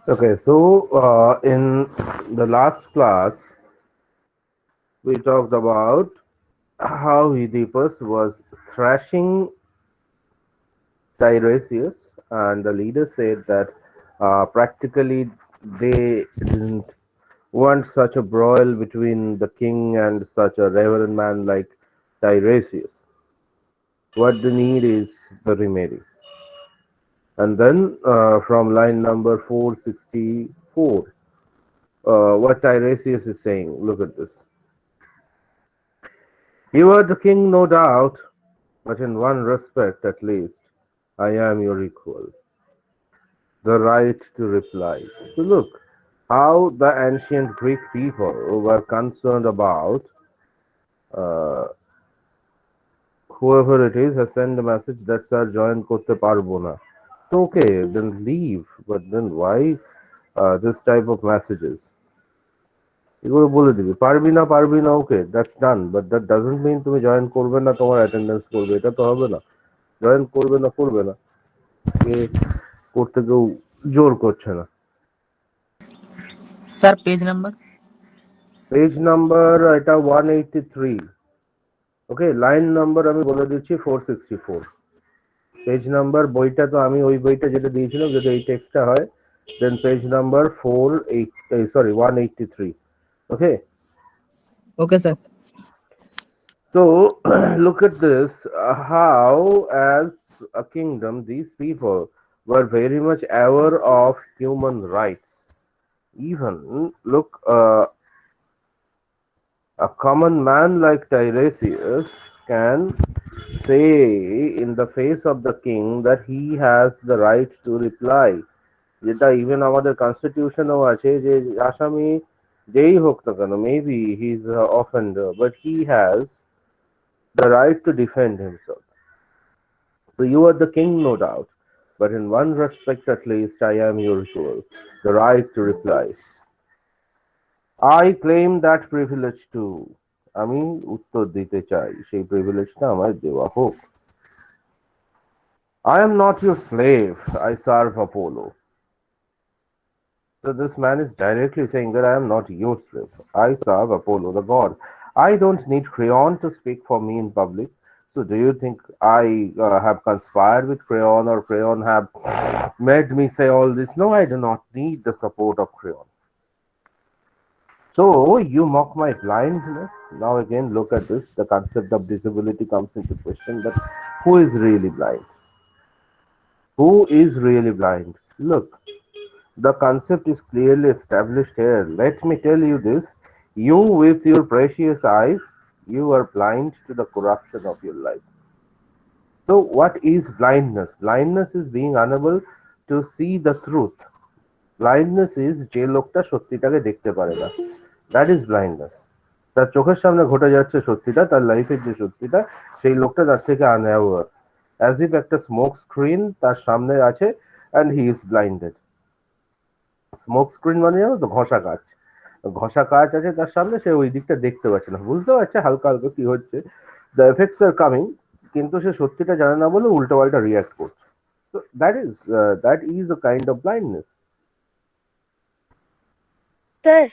Okay, so in the last class, we talked about how Oedipus was thrashing Tiresias, and the leader said that practically they didn't want such a broil between the king and such a reverend man like Tiresias. What they need is the remedy. And then from line number 464, what Tiresias is saying, look at this. You are the king, no doubt, but in one respect at least, I am your equal. The right to reply. So look, how the ancient Greek people were concerned about uh, whoever it is has sent a message that sir join করতে পারবো না. So okay, then leave. But then why this type of messages? এগুলো বলে দিবি পারবি না okay that's done but that doesn't mean তুমি join করবে না তোমার অ্যাটেন্ডেন্স করবে এটা তো হবে না জয়েন করবে না এ করতে কেউ জোর করছে না sir page number page number এটা 183 ওকে লাইন নাম্বার আমি বলে দিচ্ছি 464 পেজ নাম্বার বইটা তো আমি ওই বইটা যেটা দিয়েছিলাম যদি এই টেক্সটটা হয় then page number 183 okay okay sir so look at this how as a kingdom these people were very much aware of human rights even look a common man like Tiresias can say in the face of the king that he has the right to reply যেটা even আমাদের কনস্টিটিউশনও আছে যে আসামি যেই হোক না কেন maybe he is offender but he has the right to defend himself so you are the king no doubt but in one respect at least I am your equal the right to reply I claim that privilege too আমি উত্তর দিতে চাই সেই প্রিভিলেজটা আমায় দেওয়া হোক I am not your slave I serve Apollo. So this man is directly saying that I am not your slave. I serve Apollo, the god. I don't need Creon to speak for me in public. So do you think I have conspired with Creon or Creon have made me say all this? No, I do not need the support of Creon. So you mock my blindness. Now again, look at this. The concept of disability comes into question. But who is really blind? Who is really blind? Look, the concept is clearly established here. Let me tell you this. You, with your precious eyes, you are blind to the corruption of your life. So, what is blindness? Blindness is being unable to see the truth. Blindness is যে লোকটা সত্যিটাকে দেখতে পারে না। That is blindness. তার চোখের সামনে ঘটে যাচ্ছে সত্যিটা, তার লাইফের যে সত্যিটা, সেই লোকটা তার থেকে unaware. As if একটা smoke screen তার সামনে আছে and he is blinded. Smoke screen মানে জানো তো ঘষা কাচ আছে তার সামনে সে ওই দিকটা দেখতে পাচ্ছে না বুঝতে পারছে হালকা হালকা কি হচ্ছে দ্য এফেক্টস আর কামিং কিন্তু সে সত্যিটা জানে না বলে উল্টো পাল্টা রিয়াক্ট করছে তো that is a kind of blindness sir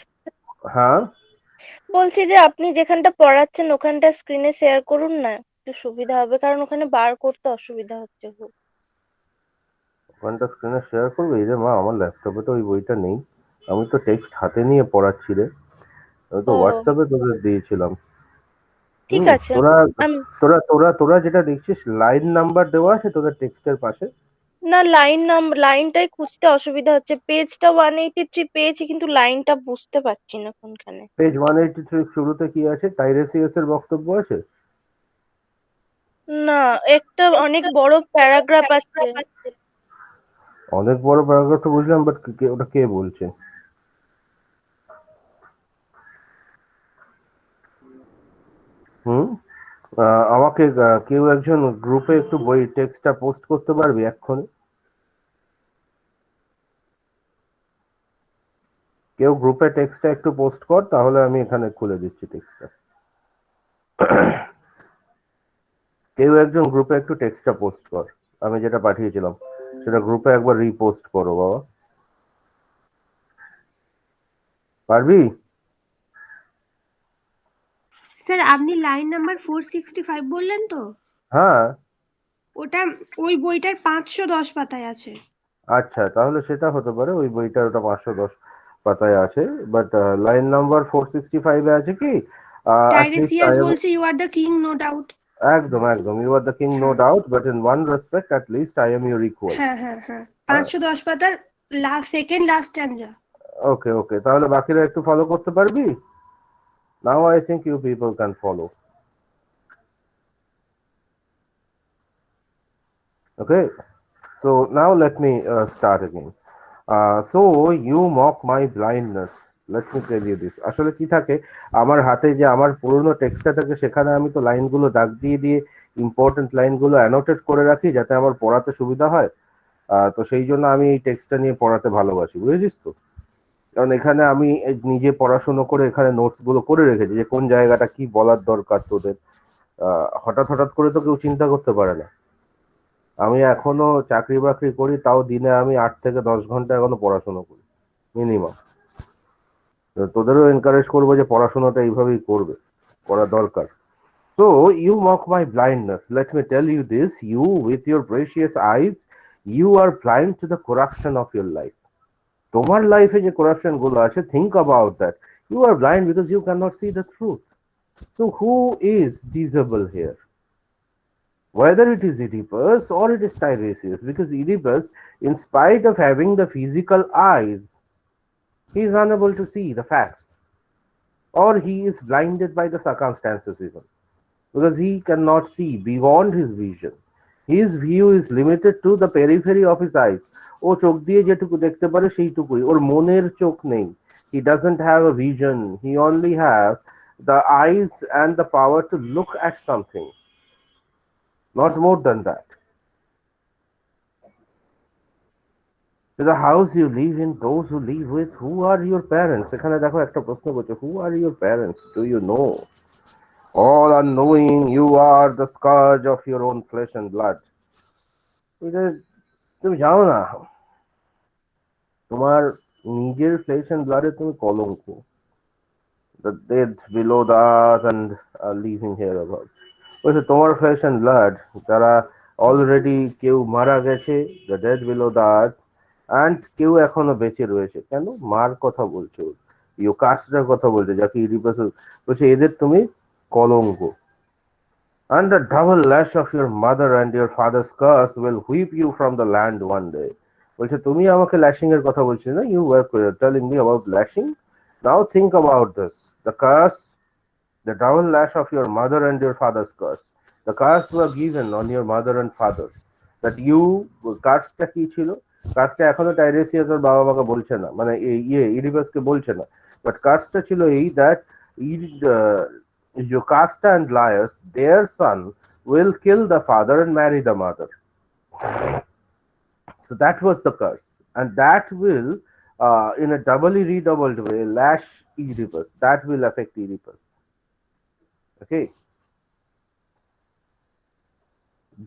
হ্যাঁ বলছি যে আপনি যেখানটা পড়াচ্ছেন ওখানটা স্ক্রিনে শেয়ার করুন না একটু সুবিধা হবে কারণ ওখানে বার করতে অসুবিধা হচ্ছে খুব ওখানটা স্ক্রিনে শেয়ার করবে এই রে মা আমার ল্যাপটপে তো ওই বইটা নেই আমি তো টেক্সট হাতে নিয়ে পড়াচ্ছি রে আমি তো ও হোয়াটসঅ্যাপে তোদের দিয়েছিলাম ঠিক আছে তোরা আম- তোরা তোরা তোরা যেটা দেখছিস লাইন নাম্বার দেওয়া আছে তোদের টেক্সটের পাশে না লাইনটাই খুঁজতে অসুবিধা হচ্ছে পেজটা 183 পেয়েছি কিন্তু লাইনটা বুঝতে পারছি না কোনখানে পেজ 183 শুরুতে কি আছে টাইরেসিয়াস এর বক্তব্য আছে না একটা অনেক বড় প্যারাগ্রাফ আছে অনেক বড় প্যারাগ্রাফটা বুঝলাম বাট ওটা কে বলছে হুম আমাকে কেউ একজন গ্রুপে একটু বই টেক্সটটা পোস্ট করতে পারবি এক্ষুনি কেউ গ্রুপে টেক্সটটা একটু পোস্ট কর তাহলে আমি এখানে খুলে দিচ্ছি টেক্সটটা কেউ একজন গ্রুপে একটু টেক্সটটা পোস্ট কর, আমি যেটা পাঠিয়েছিলাম সেটা গ্রুপে একবার রিপোস্ট করো বাবা, পারবি? স্যার আপনি লাইন নাম্বার 465 বললেন তো? হ্যাঁ। ওটা ওই বইটার 510 পাতায় আছে। আচ্ছা, তাহলে সেটা হতে পারে, ওই বইটার ওটা 510 পাতায় আছে, বাট লাইন নাম্বার 465 এ আছে কি টাইরেসিয়াস বলছে you are the king no doubt. একদম একদম, you are the king no হ্যাঁ doubt, but in one respect at least I am your equal. হ্যাঁ হ্যাঁ হ্যাঁ 510 পাতার সেকেন্ড লাস্ট স্ট্যান্জা। ওকে ওকে, তাহলে বাকিরা একটু ফলো করতে পারবি? Now I think you people can follow. Okay, so now let me start again. So you mock my blindness. Let me tell you this. আসলে কি থাকে, আমার হাতে যে আমার পুরনো টেক্সটটা থাকে সেখানে আমি তো লাইনগুলো দাগ দিয়ে দিয়ে ইম্পর্টেন্ট লাইনগুলো অ্যানোটেট করে রাখি যাতে আমার পড়াতে সুবিধা হয়। তো সেই জন্য আমি এই টেক্সটটা নিয়ে পড়াতে ভালোবাসি, বুঝেছিস তো? কারণ এখানে আমি নিজে পড়াশোনা করে এখানে নোটস গুলো করে রেখেছি যে কোন জায়গাটা কি বলার দরকার তোদের। হঠাৎ হঠাৎ করে তো কেউ চিন্তা করতে পারে না। আমি এখনো চাকরি বাকরি করি, তাও দিনে আমি 8 থেকে 10 ঘন্টা এখনো পড়াশোনা করি মিনিমাম। তোদেরও এনকারেজ করবো যে পড়াশোনাটা এইভাবেই করবে, করা দরকার। So you mock my blindness. Let me tell you this, you with your precious eyes, you are blind to the corruption of your life. তোমার লাইফে যে করাপশন গুলো আছে, think about that. You are blind because you cannot see the truth. So who is disable here? Whether it is Oedipus or it is Tiresias, because Oedipus, in spite of having the physical eyes, he is unable to see the facts, or he is blinded by the circumstances even, because he cannot see beyond his vision. His view is limited to the periphery of his eyes. ও চোখ দিয়ে যেটুকু দেখতে পারে সেইটুকুই, ওর মনের চোখ নেই। He doesn't have a vision, he only have the eyes and the power to look at something, not more than that. To the house you live in, those who live with, who are your parents? এখানে দেখো একটা প্রশ্ন করছে, who are your parents? Do you know? All unknowing, you are the scourge of your own flesh and blood. এটা তুমি জানো না, তোমার নিজের ফ্লেশ এন্ড ব্লাডে তুমি কলঙ্ক। The dead below the earth and living here above. বলছে তোমার ফ্লেশ এন্ড ব্লাড যারা অলরেডি কেউ মারা গেছে, the dead below the earth, and কেউ এখনো বেঁচে রয়েছে। কেন মার কথা বলছো, ইউকাস্টার কথা বলছে, যাকে ইডিপাস বলছে, এদের তুমি কলঙ্ক। And the double lash of your mother and your father's curse will whip you from the land one day. বলছে তুমি আমাকে ল্যাশিং এর কথা বলছিলে না, you were telling me about lashing. Now think about this, the curse, the double lash of your mother and your father's curse. The curse were given on your mother and father, that you, কার্সটা কি ছিল? কার্সটা এখনো টাইরেসিয়াস ওর বাবা মাকে বলছে না, মানে ইডিপাসকে বলছে না, বাট কার্সটা ছিল এই, that Jocasta and Laius, their son, will kill the father and marry the mother. So that was the curse, and that will, in a doubly redoubled way, lash Oedipus. That will affect Oedipus. Okay.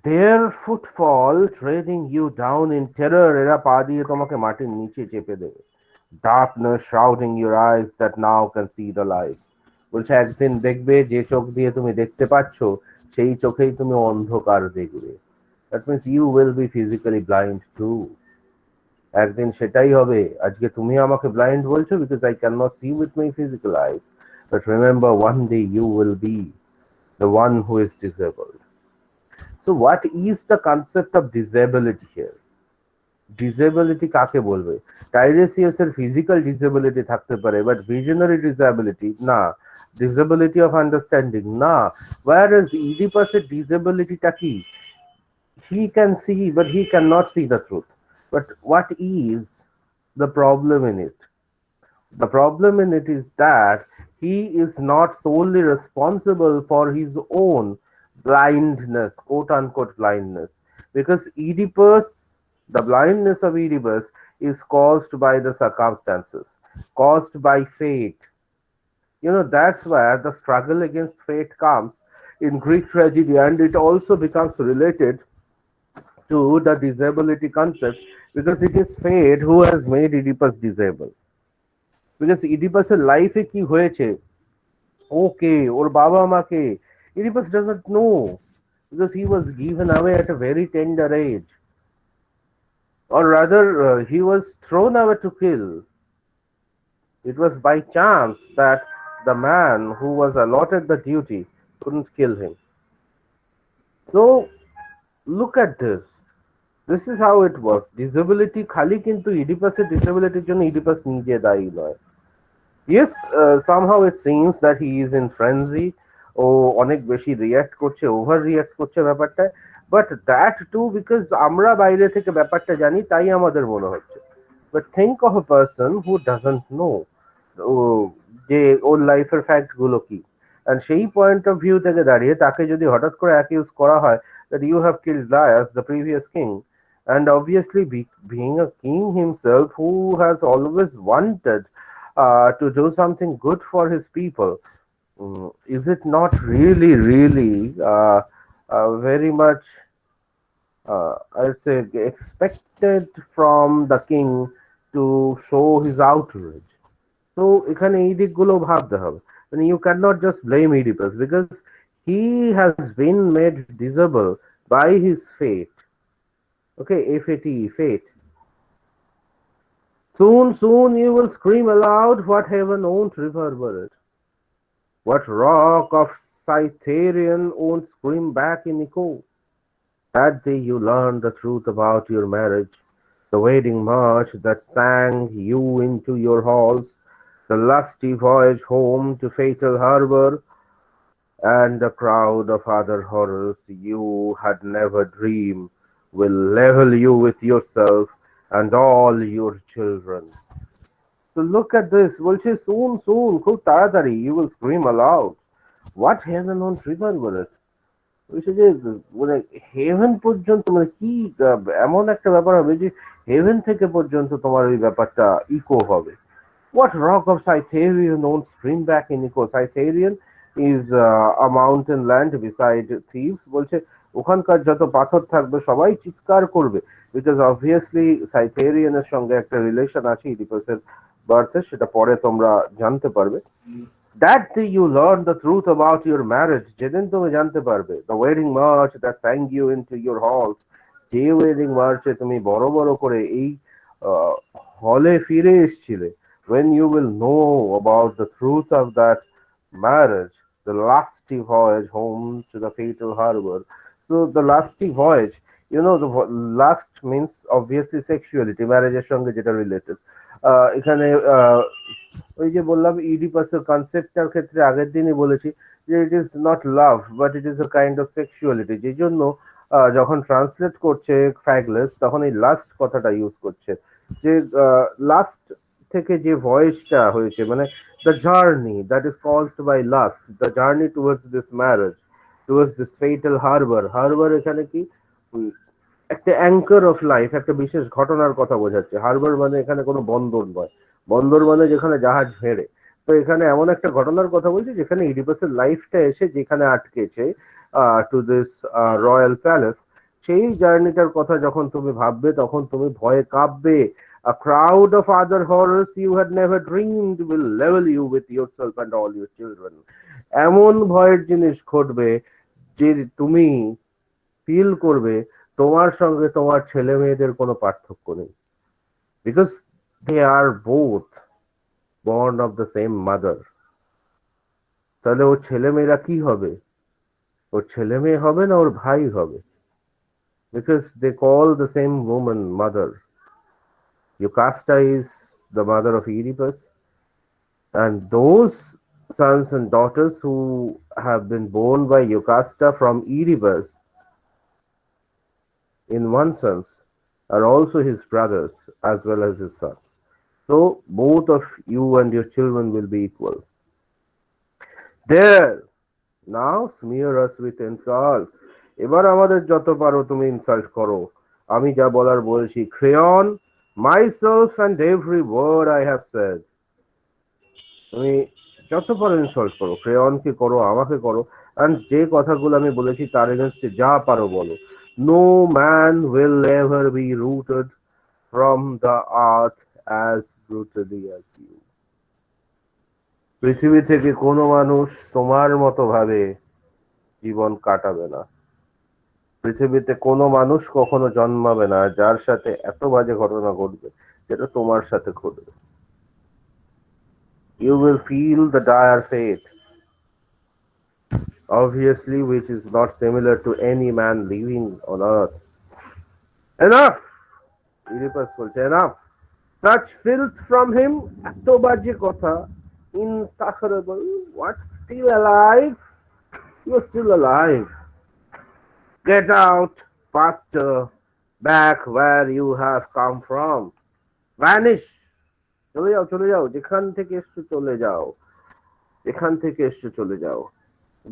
Their footfall treading you down in terror, এরা পা দিয়ে তোমাকে মাটির নিচে চেপে দেবে। Darkness shrouding your eyes that now can see the light. বলছে একদিন দেখবে যে চোখ দিয়ে তুমি দেখতে পাচ্ছ সেই চোখেই তুমি অন্ধকার দেখবে। That means you will be physically blind too. একদিন সেটাই হবে। আজকে তুমি আমাকে ব্লাইন্ড বলছো because I cannot see with my physical eyes, but remember one day you will be the one who is disabled. So what is the concept of disability here? Disability কাকে বলবে? টাইরেসিয়াসের physical disability থাকতে পারে, but visionary disability না, disability of understanding না। whereas ইডিপাসের ডিসেবিলিটিটা কি? He can see but he cannot see the truth. But what is the problem in it? The problem in it is that he is not solely responsible for his own blindness, quote unquote blindness, because Oedipus, the blindness of Oedipus is caused by the circumstances, caused by fate. You know, that's where the struggle against fate comes. in Greek tragedy, and it also becomes related to the disability concept because it is fate who has made Oedipus disabled. Because Oedipus's life কি হয়েছে ওকে ওর বাবা মাকে Oedipus doesn't know because he was given away at a very tender age, or rather he was thrown away to kill. It was by chance that the man who was allotted the duty couldn't kill him. So look at this. This is how it was. Disability খালি কিন্তু Oedipus's disabilityর জন্য Oedipus নিজে দায়ী নয়. Yes, somehow it seems that he is in frenzy ও অনেক বেশি react করছে, over react করছে ব্যাপারটা, বাট দ্যাট টু বিকজ আমরা বাইরে থেকে ব্যাপারটা জানি তাই আমাদের মনে হচ্ছে। But think of a person who doesn't know যে ওর লাইফের ফ্যাক্ট গুলো কি, and সেই পয়েন্ট অফ ভিউ থেকে দাঁড়িয়ে তাকে যদি হঠাৎ করে অ্যাকিউজ করা হয় that you have killed Darius, the previous king, and obviously being a king himself who has always wanted to do something good for his people, is it not really, really very much, I'd say, expected from the king to show his outrage? So এখানে এই দিকগুলো ভাবতে হবে। And you cannot just blame Oedipus because he has been made disable by his fate. Okay, F-A-T, fate. Soon, soon you will scream aloud what heaven won't reverberate. What rock of Cytherean won't scream back in echo? That day you learned the truth about your marriage, the wedding march that sang you into your halls, the lusty voyage home to fatal harbor, and a crowd of other horrors you had never dreamed will level you with yourself and all your children. So look at this. বলছে soon, soon, খুব তাড়াতাড়ি you will scream aloud. What heaven won't remember it? বলছে যে মানে haven পর্যন্ত মানে কি এমন একটা ব্যাপার হবে যে হেভেন থেকে পর্যন্ত তোমার ওই ব্যাপারটা ইকো হবে। What rock of Cytherean won't scream back in echo? Cytherean is a mountain land beside Thebes. বলছে ওখানকার যত পাথর থাকবে সবাই চিৎকার করবে বিকজ অবভিয়াসলি সাইথেরিয়ানের সঙ্গে একটা রিলেশন আছে ইডিপাসের বার্থে, সেটা পরে তোমরা জানতে পারবে। That day you learn the truth about your marriage, যেদিন তুমি জানতে পারবে the wedding march that sang you into your halls, যে ওয়েডিং মার্চে তুমি বড় বড় করে এই হলে ফিরে এসেছিলে, when you will know about the truth of that marriage, the lusty voyage home to the fatal harbor. So the lusty voyage, you know, the lust means obviously sexuality, marriageর সঙ্গে যেটা রিলেটেড। এখানে ওই যে বললাম ইডিপাসের কনসেপ্টটার ক্ষেত্রে আগের দিনই বলেছি যে it is not love but it is a kind of sexuality, যে জন্য যখন ট্রান্সলেট করছে ফ্যাগলেস তখন এই লাস্ট কথাটা ইউজ করছে, যে লাস্ট থেকে যে ভয়েসটা হয়েছে মানে the journey that is caused by lust, the journey towards this marriage, towards this fatal harbor. Harbor এখানে কি একটা অ্যাঙ্কার অফ লাইফ, একটা বিশেষ ঘটনার কথা বোঝাচ্ছে। হারবার মানে এখানে কোনো বন্দর নয়, বন্দর মানে যেখানে জাহাজ ভেড়ে। তো এখানে এমন একটা ঘটনার কথা বলছি যেখানে ইডিপাসের লাইফটা এসে যেখানে আটকেছে টু দিস রয়্যাল প্যালেস, সেই জার্নিটার কথা যখন তুমি ভাববে তখন তুমি ভয়ে কাঁপবে। A crowd of other horrors you had never dreamed will level you with yourself and all your children. এমন ভয়ের জিনিস ঘটবে যে তুমি ফিল করবে তোমার সঙ্গে তোমার ছেলে মেয়েদের কোনো পার্থক্য নেই, because they are both born of the same mother. তাহলে ওর ছেলে মেয়েরা কি হবে? ওর ছেলে মেয়ে হবে না ওর ভাই হবে, because they call the same woman mother. Jocasta is the mother of Oedipus, and those sons and daughters who have been born by Jocasta from Oedipus, in one sense, are also his brothers as well as his sons. So both of you and your children will be equal. There, now smear us with insults. এবার আমাদের যত পারো তুমি insult করো, আমি যা বলার বলছি। Creon, myself and every word I have said. তুমি যত পারো ইনসাল্ট করো, ক্রেয়নকে করো, আমাকে করো, and যে কথাগুলো আমি বলেছি তার এগেনস্টে যা পারো বলো। No man will ever be rooted from the earth as brutally as you. পৃথিবী থেকে কোনো মানুষ তোমার মতো ভাবে জীবন কাটাবে না। পৃথিবীতে কোনো মানুষ কখনো জন্মাবে না যার সাথে এত বাজে ঘটনা ঘটবে যেটা তোমার সাথে ঘটবে। You will feel the dire fate, obviously, which is not similar to any man living on earth. Enough! Oedipus বলছে enough. Such filth from him, এত বাজে কথা, insufferable. What, still alive? You're still alive. Get out faster, back where you have come from. Vanish! চলে যাও, যেখান থেকে এসছো চলে যাও, এখান থেকে এসছো চলে যাও।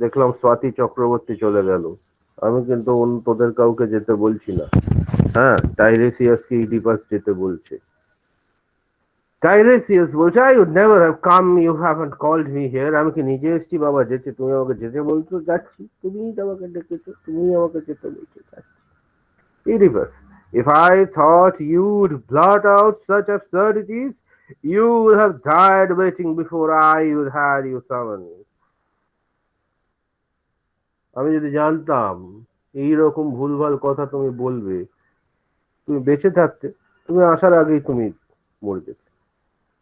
দেখলাম স্বাতী চক্রবর্তী চলে গেল, আমি কিন্তু তোদের কাউকে যেতে বলছি না। হ্যাঁ, টাইরেসিয়াসকে ইডিপাস যেতে বলছে। টাইরেসিয়াস বলছে I would never have come, you haven't called me here. আমি কি নিজে এসেছি বাবা যেতে? তুমি আমাকে যেতে বলছো, যাচ্ছি। তুমিই তো আমাকে ডেকেছো, তুমিই আমাকে যেতে বলছো, যাচ্ছি। Oedipus, if I thought you'd blurt out such absurdities, you would have died waiting before I would had you summoned. আমি যদি জানতাম এইরকম ভুলভাল কথা তুমি বলবে, তুমি বেঁচে থাকতে, তুমি আসার আগেই তুমি মরে যেতে।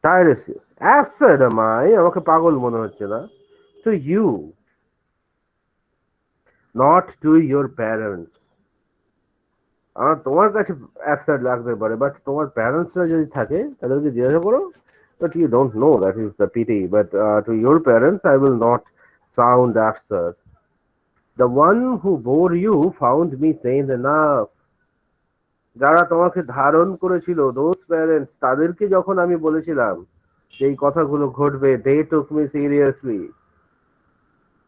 টাইরেসিয়াস, অ্যাবসার্ড am I? আমাকে পাগল মনে হচ্ছে না? To you, not to your parents. তোমার কাছে অ্যাবসার্ড লাগতে পারে, বাট তোমার প্যারেন্টসরা যদি থাকে তাদেরকে জিজ্ঞাসা করো। But you don't know, that is the pity. But to your parents, I will not sound absurd. The one who bore you found me sane enough. যারা তোমাকে ধারণ করেছিল, those parents, তাদেরকে যখন আমি বলেছিলাম যে এই কথাগুলো ঘটবে, they took me seriously.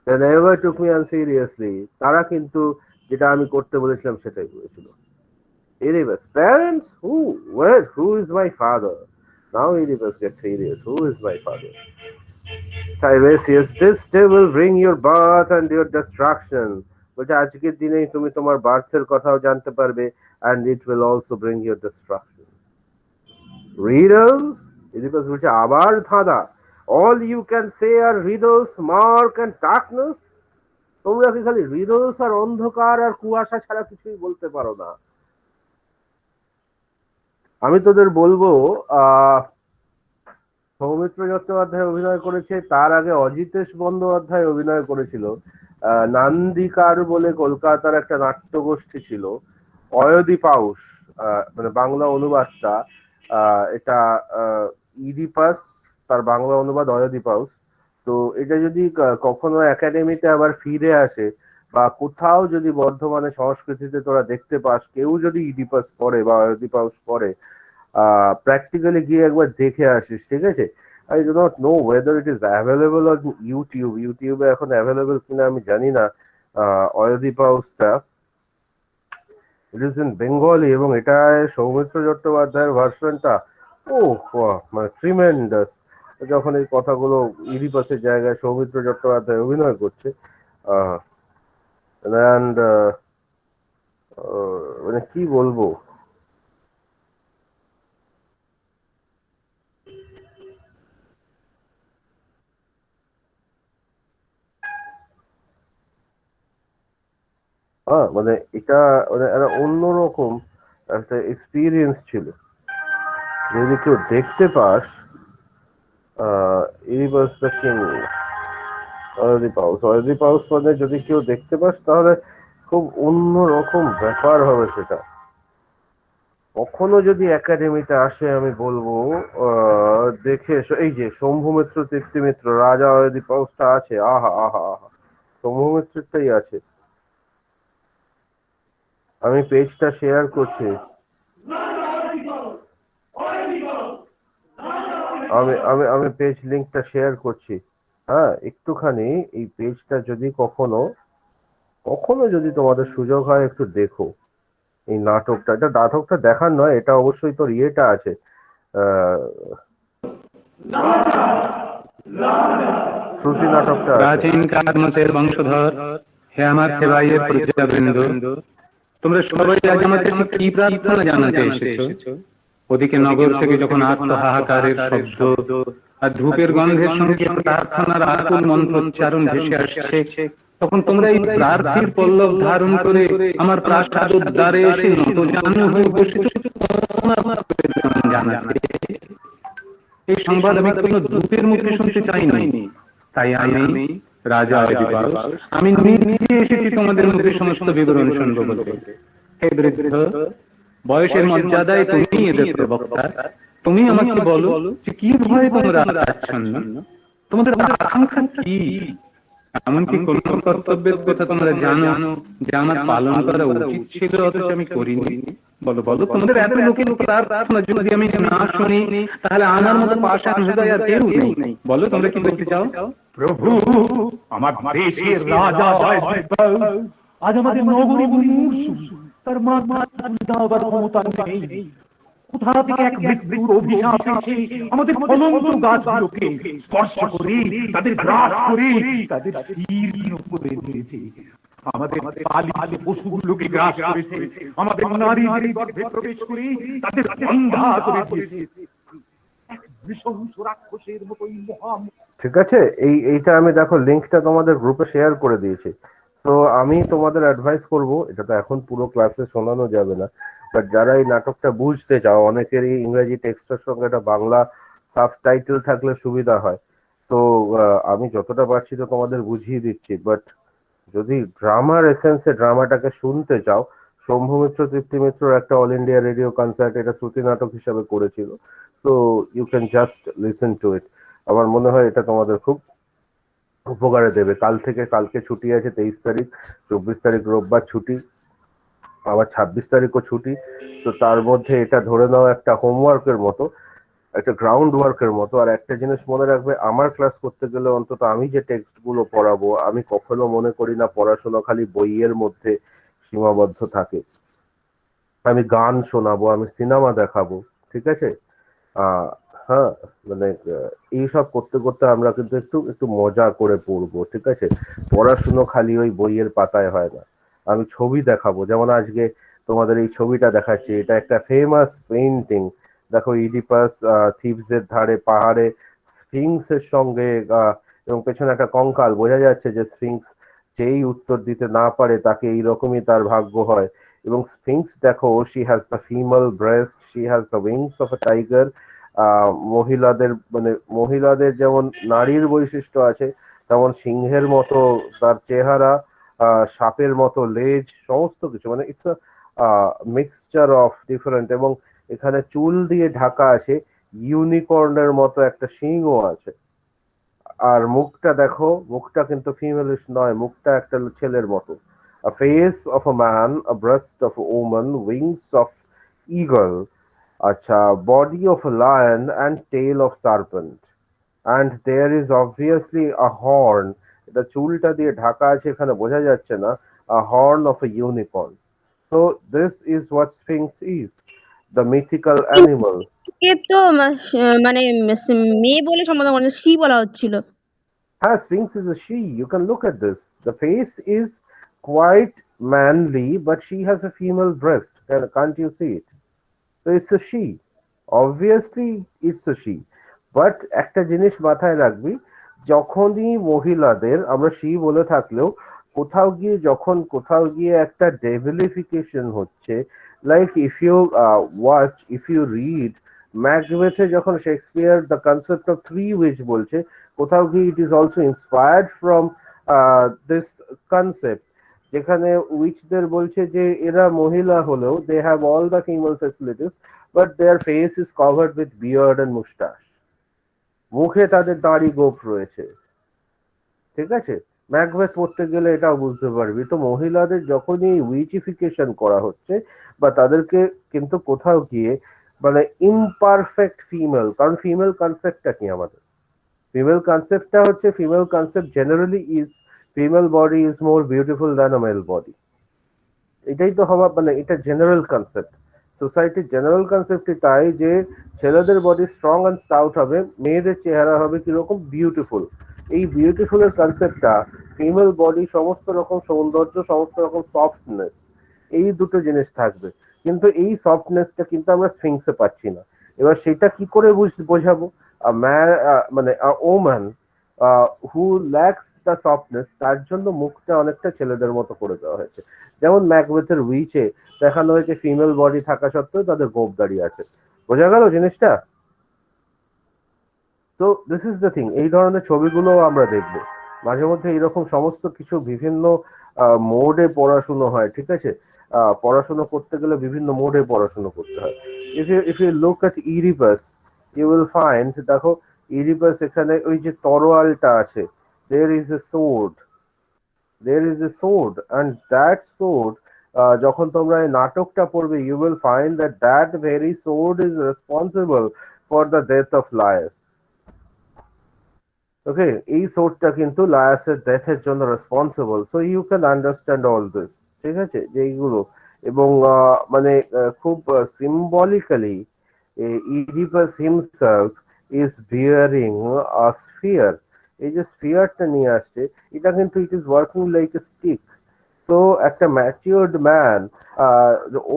They never took me unseriously. তারা কিন্তু যেটা আমি করতে বলেছিলাম সেটাই করেছিল। Oedipus, parents? Who? Where? Who is my father? Now Oedipus gets serious. Who is my father? Tiresias, this day will bring your birth and your destruction. বলছে আজকের দিনেই তুমি তোমার বার্থের কথাও জানতে পারবে, and it will also bring your destruction. Riddle? Oedipus বলছে আবার ধাঁধা। All you can say are riddles, murk and darkness. তোমরা কি খালি riddles আর অন্ধকার আর কুয়াশা ছাড়া কিছুই বলতে পারো না? আমি তোদের বলবো সৌমিত্র চট্টোপাধ্যায় অভিনয় করেছে, তার আগে অজিতেশ বন্দ্যোপাধ্যায় অভিনয় করেছিল। নান্দিকার বলে কলকাতার একটা নাট্যগোষ্ঠী ছিল। অয়দিপাউস, মানে বাংলা অনুবাদটা, এটা ইডিপাস, তার বাংলা অনুবাদ অয়দিপাউস। তো এটা যদি কখনো একাডেমিতে আবার ফিরে আসে, বা কোথাও যদি বর্ধমানে সংস্কৃতিতে তোরা দেখতে পাস কেউ যদি ইডিপাস পড়ে বা অয়দিপাউস পড়ে, প্র্যাকটিক্যালি গিয়ে একবার দেখে আসিস, ঠিক আছে? I do not know whether it is available on YouTube. ইউটিউবে এখন অ্যাভেলেবল কিনা আমি জানি না। অয়দিপাউসটা ইট ইজ ইন বেঙ্গলি, এবং এটা সৌমিত্র চট্টোপাধ্যায়ের ভার্সনটা ও মানে ট্রিমেন্ডাস। যখন এই কথাগুলো ইডিপাসের জায়গায় সৌমিত্র চট্টোপাধ্যায় অভিনয় করছে, অ্যান্ড মানে কি বলবো, মানে এটা মানে একটা অন্যরকম একটা এক্সপিরিয়েন্স ছিল। যদি কেউ দেখতে pass universe the king Oedipus মানে যদি কেউ দেখতে পাস তাহলে খুব অন্যরকম ব্যাপার হবে সেটা। কখনো যদি একাডেমিতে আসে আমি বলবো দেখে এসো। এই যে শম্ভু মিত্র, তৃপ্তি মিত্র, রাজা অয়দিপাউসটা আছে, আহা আহা আহা, শম্ভু মিত্রটাই আছে। আমি পেজটা শেয়ার করছি, আমি আমি আমি পেজ লিংকটা শেয়ার করছি। হ্যাঁ, একটুখানি এই পেজটা যদি কখনো কখনো যদি তোমাদের সুযোগ হয় একটু দেখো এই নাটকটা। এটা নাটকটা দেখার নয়, এটা অবশ্যই তোর ইয়েটা আছে, শ্রুতি নাটকটা আছে। প্রাচীন কারমতের বংশধর, হে আমার সেবাইয়ের প্রজাবৃন্দ, তোমরা সবাই আজ আমার কাছে কি প্রার্থনা জানাতে এসেছো? ওদিকে নগর থেকে যখন আর্ত হাহাকারের শব্দ আর ধূপের গন্ধের সঙ্গে প্রার্থনার আকুল মন্ত্রোচ্চারণ ভেসে আসছে, তখন তোমরা এই প্রার্থীর পল্লব ধারণ করে আমার প্রাসাদ দ্বারে এসে নতজানু হয়ে বসেছো তোমার প্রার্থনা জানাতে। এই সংবাদ আমি কোনো দূতের মুখে শুনতে চাইনি, তাই আমি রাজা অজিপাল, আমি নিজে এসেছি তোমাদের মুখে সমস্ত বিবরণ শুনবো বলতে। হে বৃদ্ধ, বয়সের মর্যাদায় তুমি এদের প্রবক্তা, তুমি আমাকে বলো যে কি ভয়ে তোমরা আচ্ছন্ন, তোমাদের আকাঙ্ক্ষা কি? এমনকি কোন কর্তব্যের কথা তোমরা জানো যে আমার পালন করা উচিত ছিল অথচ আমি করিনি? বলো বলো, তোমাদের এত লোকের প্রার্থনা যদি আমি না শুনি, তাহলে আমার মতো পাষাণ হৃদয় আর কেউ নেই। বলো তোমরা কি বলতে চাও? প্রভু, আমার দেশের রাজা অজিপাল আজ আমাদের নগরী মুমূর্ষু, তার মাথা দেওয়ার ক্ষমতা নেই। কোথা থেকে এক মৃত্যুর অভিশাপ এসে আমাদের ফলন্ত গাছগুলোকে স্পর্শ করে, তাদের গ্রাস করে, তাদের শীর্ণ করে দিয়েছে। আমাদের পালিত পশুগুলোকে গ্রাস করেছে, আমাদের নারীদের গর্ভে প্রবেশ করে তাদের বন্ধা করে দিয়েছে। এক নৃশংস রাক্ষসের মতোই মহা। ঠিক আছে, এইটা আমি দেখো লিঙ্কটা তোমাদের গ্রুপে শেয়ার করে দিয়েছি। তো আমি তোমাদের অ্যাডভাইস করব, এটা তো এখন পুরো ক্লাসে শোনানো যাবে না, বাট যারা এই নাটকটা বুঝতে চাও, অনেকেরই ইংরেজি টেক্সটের সঙ্গে একটা বাংলা সাবটাইটেল থাকলে সুবিধা হয়। তো আমি যতটা পারছি তো তোমাদের বুঝিয়ে দিচ্ছি, বাট যদি ড্রামার এসেন্সে ড্রামাটাকে শুনতে চাও, শম্ভু মিত্র তৃপ্তি মিত্রর একটা অল ইন্ডিয়া রেডিও কনসার্ট এটা শ্রুতি নাটক হিসাবে করেছিল। তো you can just listen to it. আমার মনে হয় এটা তোমাদের খুব উপকারে দেবে। কালকে ছুটি আছে, 23 তারিখ, 24 তারিখ রোববার ছুটি, আবার 26 তারিখও ছুটি। তো তার মধ্যে এটা ধরে নাও একটা হোমওয়ার্কের মতো, একটা গ্রাউন্ড ওয়ার্কের মতো। আর একটা জিনিস মনে রাখবে, আমার ক্লাস করতে গেলে অন্তত আমি যে টেক্সট গুলো পড়াবো, আমি কখনো মনে করি না পড়াশোনা খালি বইয়ের মধ্যে সীমাবদ্ধ থাকে। আমি গান শোনাবো, আমি সিনেমা দেখাবো, ঠিক আছে? হ্যাঁ, মানে এইসব করতে করতে আমরা কিন্তু একটু একটু মজা করে পড়বো, ঠিক আছে? পড়াশুনো খালি ওই বইয়ের পাতায় হয় না। আমি ছবি দেখাবো, যেমন আজকে তোমাদের এই ছবিটা দেখাচ্ছি, এটা একটা ফেমাস পেইন্টিং। দেখো, ইডিপাস থিবসের ধারে পাহাড়ে স্ফিংসের সঙ্গে এবং পেছনে একটা কঙ্কাল, বোঝা যাচ্ছে যে স্ফিংস যেই উত্তর দিতে না পারে তাকে এইরকমই তার ভাগ্য হয়। এবং স্ফিংস দেখো, she has the female breast, she has the wings of a tiger. মহিলাদের যেমন নারীর বৈশিষ্ট্য আছে, তেমন সিংহের মতো তার চেহারা, সাপের মতো লেজ, সমস্ত কিছু, মানে it's a mixture of different. এবং এখানে চুল দিয়ে ঢাকা আছে, ইউনিকর্নের মতো একটা শিংও আছে। আর মুখটা দেখো, মুখটা কিন্তু ফিমেলিশ নয়, মুখটা একটা ছেলের মতো। A face of a man, a breast of a woman, wings of eagle, acha, body of a lion and tail of serpent. And there is obviously a horn. এটা চুলটা দিয়ে ঢাকা আছে, এখানে বোঝা যাচ্ছে না, a horn of a unicorn. So this is what Sphinx is, the mythical animal. কে তো মানে মেয়ে বলে সম্বোধন করে, সি বলা হচ্ছিল। Sphinx is a she. You can look at this. The face is quite manly, but she has a female breast. Can't you see it? So it's a she. Obviously, it's a she. But একটা জিনিস মাথায় রাখবি, যখনই মহিলাদের আমরা she বলে থাকলেও কোথাও গিয়ে একটা ডেভিলিফিকেশন হচ্ছে, লাইক if you read ম্যাকবেথে যখন Shakespeare the concept of three witch বলছে, কোথাও গিয়ে it is also inspired from this concept, যেখানে উইচদের বলছে যে এরা মহিলা হলেও they have all the female facilities, but their face is covered with beard and moustache. মুখে তাদের দাড়ি গোঁফ রয়েছে, ঠিক আছে? ম্যাকবেথ পড়তে গেলে এটাও বুঝতে পারবি। তো মহিলাদের যখনই উইচিফিকেশন করা হচ্ছে বা তাদেরকে কিন্তু কোথাও গিয়ে মানে ইমপারফেক্ট ফিমেল, কারণ ফিমেল কনসেপ্টটা কি আমাদের? ফিমেল কনসেপ্টটা হচ্ছে, female concept generally is female body is more beautiful than a male body. এটাই তো হওয়া, মানে এটা জেনারেল কনসেপ্ট। সোসাইটির জেনারেল কনসেপ্টই তাই যে ছেলেদের বডি স্ট্রং অ্যান্ড স্টাউট হবে, মেয়েদের চেহারা হবে কিরকম বিউটিফুল। এই বিউটিফুলের কনসেপ্টটা ফিমেল বডি সমস্ত রকম সৌন্দর্য, সমস্ত রকম সফটনেস, এই দুটো জিনিস থাকবে। কিন্তু এই সফটনেসটা কিন্তু আমরা স্ফিংসে পাচ্ছি না। এবার সেটা কি করে বোঝাবো? মানে woman who lakhs the softness, তার জন্য মুখটা অনেকটা ছেলেদের মতো করে দেওয়া হয়েছে। যেমন ম্যাকবেথের উইচে দেখানো হয়েছে ফিমেল বডি থাকা সত্ত্বেও তাদের গোপ দাঁড়িয়ে আছে। বোঝা গেল জিনিসটা? তো দিস ইজ দ্য থিং, এই ধরনের ছবিগুলো আমরা দেখব মাঝে মধ্যে। এরকম সমস্ত কিছু বিভিন্ন মোডে পড়াশুনো হয়, ঠিক আছে? পড়াশুনো করতে গেলে বিভিন্ন মোডে পড়াশুনো করতে হয়। If you look at Oedipus, you will find, দেখো ইডিপাস এখানে ওই যে তরোয়ালটা আছে, there is a sword, there is a sword, and that sword, যখন তোমরা এই নাটকটা পড়বে, you will find that that very sword is responsible for the death of Laius. ওকে, এই সোর্সটা কিন্তু লায়াসের ডেথের জন্য responsible. So you can understand all this, ঠিক আছে? যে এইগুলো, এবং মানে খুব symbolically Oedipus himself is bearing a sphere. এই যে স্ফিয়ারটা নিয়ে আসছে, এটা কিন্তু it is working like a stick. তো একটা ম্যাচিওর্ড ম্যান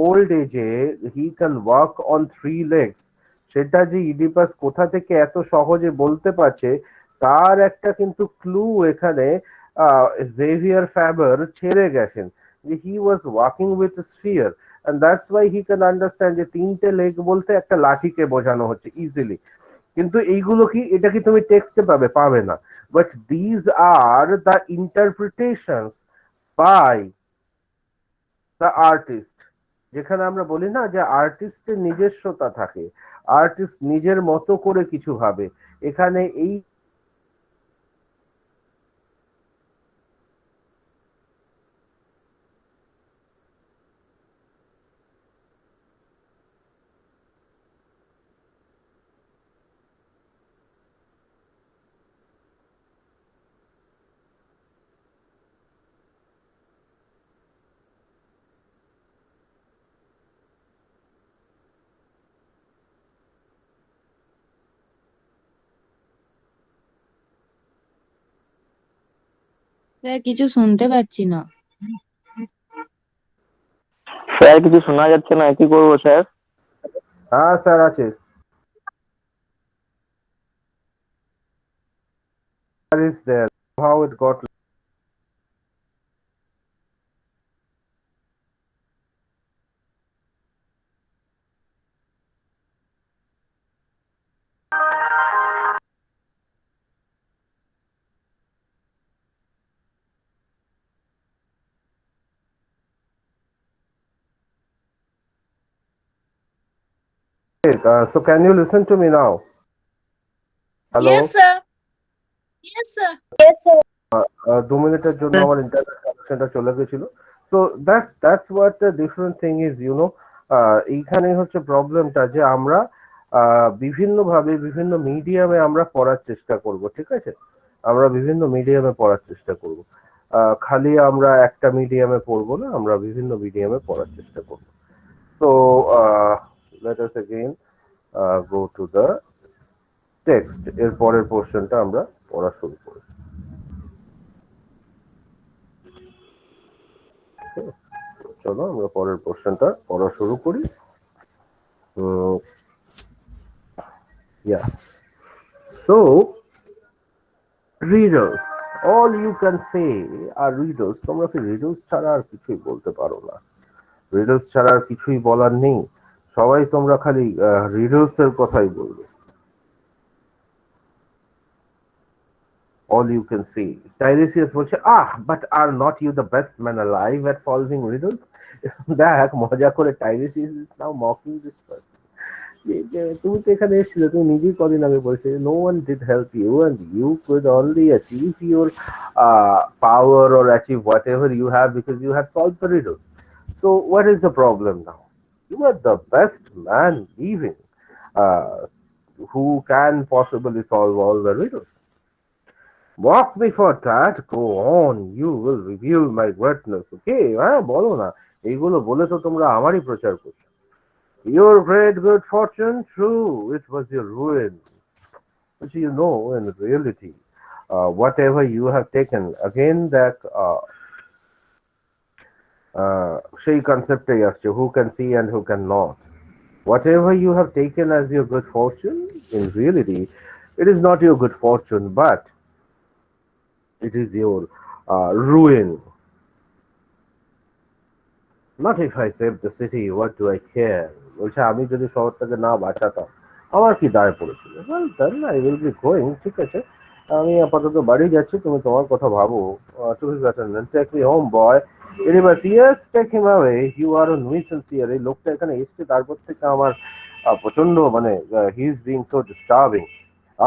ওল্ড এজে he can walk on 3 legs, সেটা যে ইডিপাস কোথা থেকে এত সহজে বলতে পারছে তার একটা কিন্তু ক্লু এখানে জেভিয়ার ফ্যাবার ছেড়ে গেছেন, যে he was walking with sphere, and that's why he can understand যে 3টে লেগ বলতে একটা লাঠিকে বোঝানো হচ্ছে ইজিলি। কিন্তু এইগুলো কি, এটা কি তুমি টেক্সটে পাবে? পাবে না। But these are the interpretations by the artist. যেখানে আমরা বলি না যে আর্টিস্টের নিজস্বতা থাকে, আর্টিস্ট নিজের মতো করে কিছু ভাবে, এখানে এই স্যার কিছু শুনতে পাচ্ছি না। স্যার কিছু শোনা যাচ্ছে না, কি করবো স্যার? হ্যাঁ স্যার আছে। Is there how it got so can you listen to me now? Hello? Yes, sir. Yes, sir. 2 মিনিটের জন্য আমার ইন্টারনেট কানেকশনটা চলে গেছিল। So that's what the different thing is, you know. এইখানে হচ্ছে প্রবলেমটা, যে আমরা বিভিন্ন ভাবে বিভিন্ন মিডিয়ামে আমরা পড়ার চেষ্টা করব, ঠিক আছে? আমরা বিভিন্ন মিডিয়ামে পড়ার চেষ্টা করব, খালি আমরা একটা মিডিয়ামে পড়বো না, আমরা বিভিন্ন মিডিয়ামে পড়ার চেষ্টা করব। তো let us again go to the text, এর পরের পোর্শনটা আমরা পড়া শুরু করি। চলো আমরা পরের পোর্শনটা পড়া শুরু করি। Yeah, so readers, all you can say are readers. তোমরা কি রিডলস ছাড়া আর কিছুই বলতে পারো না? রিডলস ছাড়া আর কিছুই বলার নেই, সবাই তোমরা খালি রিডলস এর কথাই বলবে। All you can see. Tiresias বলছে, but are not you the best man alive at solving riddles? দেখ মজা করে Tiresias is now mocking this person. তুমি তো এখানে এসেছিলে, তুমি নিজেই কদিন আগে বলছে no one did help you and you could only achieve your power or achieve whatever you have because you had solved the riddle. So what is the problem now? You are the best man living who can possibly solve all the riddles. Mock me for that, go on, you will reveal my greatness. Okay, হ্যাঁ বলো না, এইগুলো বলে তো তোমরা আমারই প্রচার করছো। Your great good fortune, true, it was your ruin. But you know, in reality, whatever you have taken, again that সেই কনসেপ্টেই আসছে, who can see and who cannot. Whatever you have taken as your good fortune, in reality, it is not your good fortune, but it is your ruin. Not if I save the city, what do I care? বলছে আমি যদি শহরটাকে না বাঁচাতাম আমার কি দায় পড়েছিল? Well, then I will be going. ঠিক আছে, আমি আপাতত বাড়ি যাচ্ছি, তুমি তোমার কথা ভাবো। To his attendant, take me home, boy. Anyway, yes, take him away. You are a nuisance here. এই লোকটা এখানে এসছে, তারপর থেকে আমার প্রচন্ড মানে he is being so disturbing.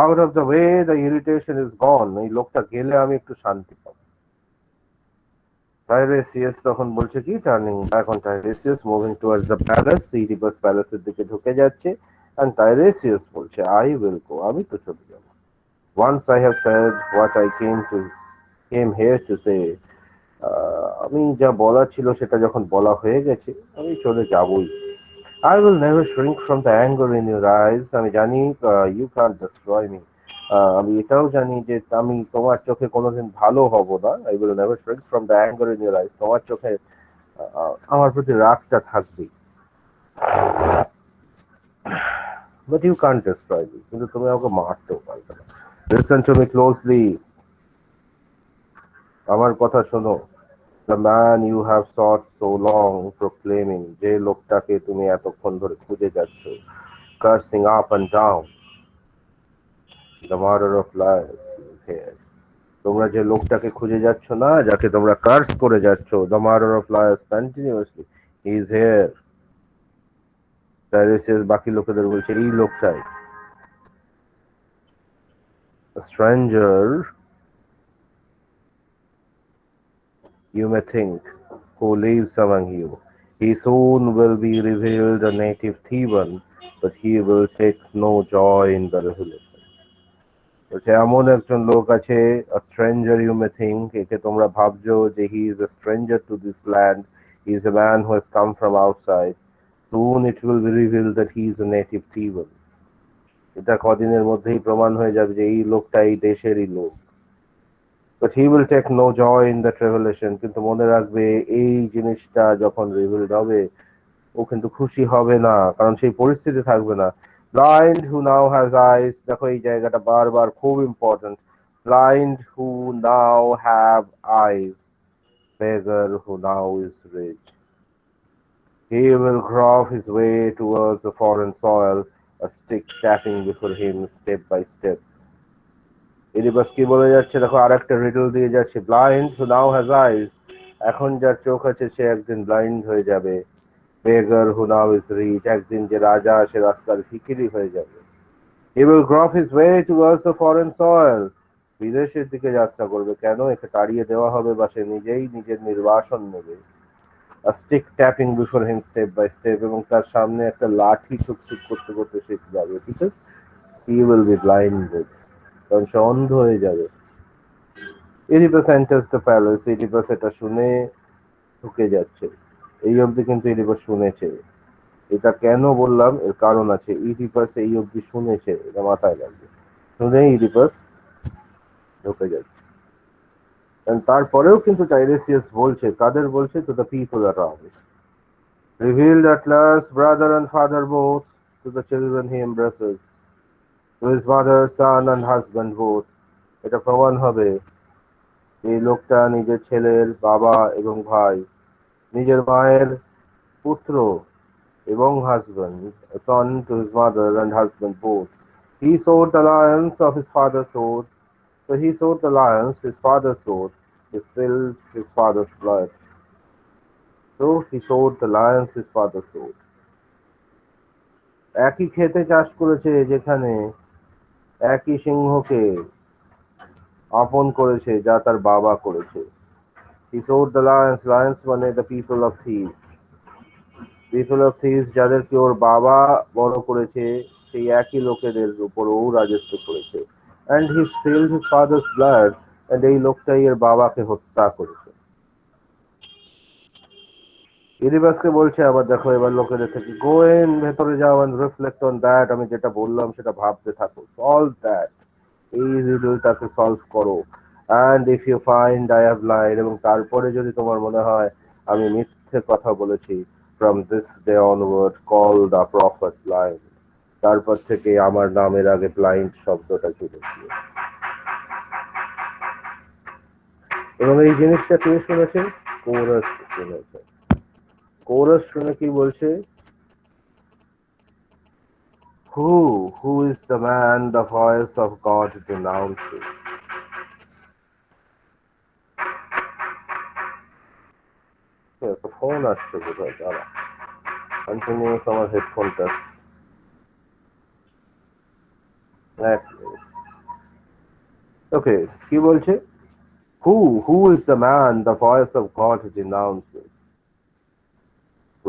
Out of the way, the irritation is gone. এই লোকটা গেলে আমি একটু শান্তি পাবো। Tiresias তখন বলছে কি, turning back on Tiresias, moving towards the palace, Oedipus প্যালেসের দিকে ঢুকে যাচ্ছে। এন্ড Tiresias বলছে, আই উইল গো, আমি তো চলে যাব। Once I have said what I came here to say, আমি যা বলার ছিল সেটা যখন বলা হয়ে গেছে, আমি চলে যাবই। I will never shrink from the anger in your eyes. আমি জানি you can't destroy me. আমি এটাও জানি যে আমি তোমার চোখে কোনোদিন ভালো হব না। I will never shrink from the anger in your eyes. তোমার চোখে আমার প্রতি রাগটা থাকবেই। But you can't destroy me. কিন্তু তুমি আমাকে মারতেও পারবে না। Listen to me closely. আমার কথা শোনো। The man you have sought so long, proclaiming, যে লোকটাকে তুমি এতক্ষণ ধরে খুঁজে যাচ্ছ, cursing up and down, the murder of lies is here. তোমরা যে লোকটাকে খুঁজে যাচ্ছ না, যাকে তোমরা কার্স করে যাচ্ছ, the murder of lies continuously, he is here. Tiresias বাকি লোকেদের বলছে এই লোকটাই। A stranger, you may think, who lives among you, he soon will be revealed a native Theban, but he will take no joy in the revelation. বলছে এমন একজন লোক আছে, a stranger you may think, একে তোমরা ভাবছো যে he is a stranger to this land, he is a man who has come from outside, soon it will be revealed that he is a native Theban. এটা কদিনের মধ্যেই প্রমাণ হয়ে যাবে যে এই লোকটা এই দেশেরই লোক। But he will take no joy in that revelation. কিন্তু মনে রাখবে এই জিনিসটা যখন রিভিলড হবে ও কিন্তু খুশি হবে না, কারণ সেই পরিস্থিতি থাকবে না। Blind who now has eyes, দেখো এই জায়গাটা বারবার খুব important. Blind who now have eyes, beggar who now is rich. He will grope his way towards the foreign soil, a stick tapping before him step by step. Oedipus কি বলে যাচ্ছে দেখো, আরেকটা রিডল দিয়ে যাচ্ছে। ব্লাইন্ড হু নাও হ্যাজ আইজ, এখন যার চোখ আছে সে একদিন ব্লাইন্ড হয়ে যাবে। বেগার হু নাও ইজ রিচ, একদিন যে রাজা সে রাস্তার ভিখিরি হয়ে যাবে। He will গ্রপ his way towards the foreign soil, বিদেশের দিকে যাত্রা করবে। কেন? একে তাড়িয়ে দেওয়া হবে বা সে নিজেই নিজের নির্বাসন নেবে। A stick tapping before him step by step, এবং তার সামনে একটা লাঠি টুকটুক করতে করতে সে যাবে। because he will be blinded, কারণ সে অন্ধ হয়ে যাবে। Oedipus enters the palace, Oedipus এটা শুনে ঢুকে যাচ্ছে। এই অবধি কিন্তু ইডিপাস শুনেছে। এটা কেন বললাম, এর কারণ আছে। ইডিপাস এই অবধি শুনেছে, এটা মাথায় রাখবে। শুনে ইডিপাস ঢুকে যাচ্ছে। তারপরেও কিন্তু টাইরেসিয়াস বলছে, কাদের বলছে? to the people around. Revealed at last, brother and father both, to the children he embraces, to his mother, son and husband both. এটা প্রমাণ হবে এই লোকটা নিজের ছেলের বাবা এবং ভাই, নিজের মায়ের পুত্র এবং husband, son to his mother and husband both. He sowed the lions of his father's sword, so he sowed the lions, his father's sword, he spilled his father's blood. So he sowed the lions, his father's sword. একই ক্ষেতে চাষ করেছে, যেখানে একই সিংহকে আপন করেছে যা তার বাবা করেছে। He sowed the lions, lions মানে the people of Thebes. People of Thebes যাদেরকে ওর বাবা বড় করেছে, সেই একই লোকেদের উপর ও রাজত্ব করেছে। And he spilled his father's blood, and এই লোকটাই এর বাবাকে হত্যা করেছে। ইউনিভার্সকে বলছে আবার দেখো এবার লোকেদের থেকে গো ইন ভেতরে যাও এন্ড রিফ্লেক্ট অন দ্যাট, আমি যেটা বললাম সেটা ভাবতে থাকো, সলভ দ্যাট, এই রিডলটাকে সলভ করো। And if you find I have lied, এবং তারপরে যদি তোমার মনে হয় আমি মিথ্যে কথা বলেছি, from this day onward call the prophet line, তারপর থেকে আমার নামের আগে ব্লাইন্ড শব্দটা জুড়ে দিও। এবং এই জিনিসটা কে শুনেছে? কোরাস শুনেছে। কোরাস শুনে কি বলছে? Who is the man the voice of God denounces? একটা ফোন আসছে বোধহয়, দাঁড়া কন্টিনিউস আমার হেডফোনটা ওকে। কি বলছে? who is the man the voice of God denounces,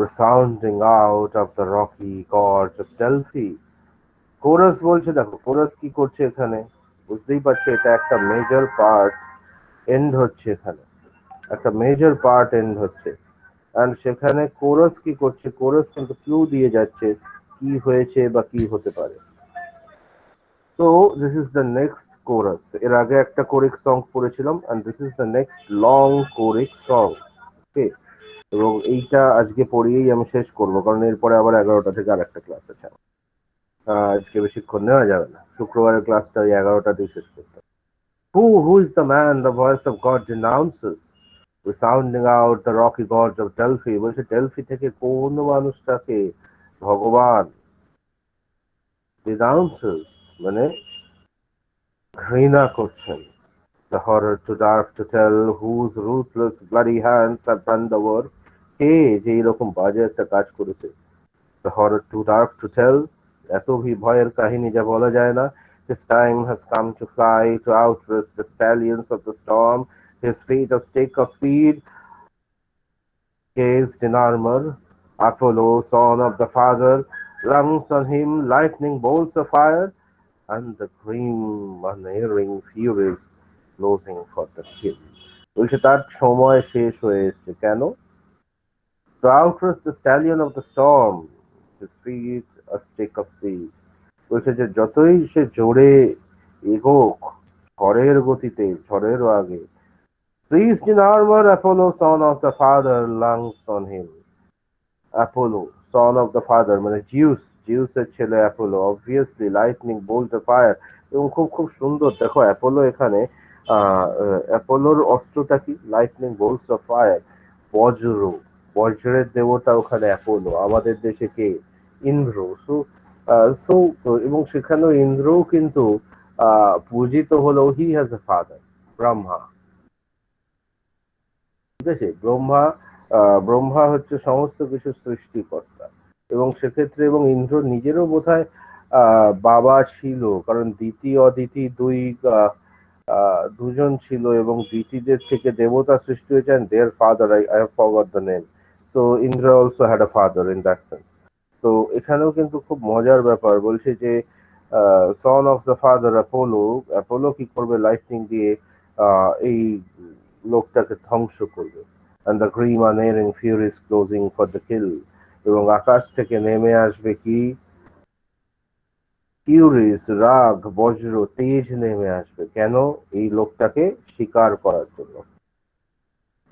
resounding out of the rocky gorge of Delphi? Chorus বলছে, দেখো কোরাস কি করছে এখানে, বুঝতেই পারছে এটা একটা মেজর পার্ট এন্ড হচ্ছে, এখানে একটা মেজর পার্ট এন্ড হচ্ছে। এন্ড সেখানে কোরাস কি করছে, কোরাস কিন্তু ক্লু দিয়ে যাচ্ছে কি হয়েছে বা কি হতে পারে। So this is the next chorus. এর আগে একটা কোরিক সং পড়েছিলাম and this is the next long choric song. Okay, এবং এইটা আজকে পড়িয়েই আমি শেষ করবো, কারণ এরপরে আবার 11টা থেকে আরেকটা ক্লাস আছে। আজকে বেশিক্ষণ নেওয়া যাবে না, শুক্রবারের ক্লাসটা ওই 11টা দিয়ে শেষ করতে হবে। Who is the man the voice of God denounces, resounding out the rocky gorge of Delphi? বলছে ডেলফি থেকে কোন মানুষটাকে ভগবান denounces মানে ঘৃণা করছেন। The horror too dark to tell, whose ruthless bloody hands have done the work. কে যে এরকম বাজে একটা কাজ করেছে? The horror too dark to tell, এত ভয়ের কাহিনী যা বলা যায় না। His time has come to fly, to outrace the stallions of the storm. His feet of stake of speed, cased in armor. Apollo, son of the father, lungs on him lightning bolts of fire, and the grim, unerring furies closing for the kill. বলছে তার সময় শেষ হয়ে এসছে। কেন? To outrust the stallion of the storm, his feet a stick of speed. বলছে যে যতই সে জোরে এগোক ঝড়ের গতিতে, ঝড়েরও আগে, Priest in armor, Apollo, son of the father, lungs on him. Apollo, son of the father, মানে জিউসের ছেলে Apollo, obviously lightning bolt of fire. এবং খুব খুব সুন্দর, দেখো অ্যাপোলো এখানে অ্যাপোলোর অস্ত্রটা কি? লাইটনিং বোল্টস অফ ফায়ার, বজ্র, বজ্রের দেবতা ওখানে অ্যাপোলো। আমাদের দেশে কে? ইন্দ্র। সো এবং সেখানেও ইন্দ্রও কিন্তু পূজিত হলেও he has a father, Brahma. ঠিক আছে, ব্রহ্মা হচ্ছে সমস্ত কিছু সৃষ্টিকর্তা, এবং সেক্ষেত্রে এবং ইন্দ্র নিজেরও বোধহয় বাবা ছিল, কারণ দিতি অদিতি দুজন ছিল, এবং দিতিদের থেকে দেবতা সৃষ্টি হয়েছেন, their father I have forgot the name. So Indra also had a father in that sense. তো এখানেও কিন্তু খুব মজার ব্যাপার, বলছে যে son of the father Apollo, Apollo কি করবে? লাইটনিং দিয়ে এই লোকটাকে ধ্বংস করবে। and the grim unerring furies closing for the kill, এবং আকাশ থেকে নেমে আসবে কি? ফিউরিস, রাগ, বজ্র, তেজ নেমে আসবে। কেন? এই লোকটাকে শিকার করার জন্য।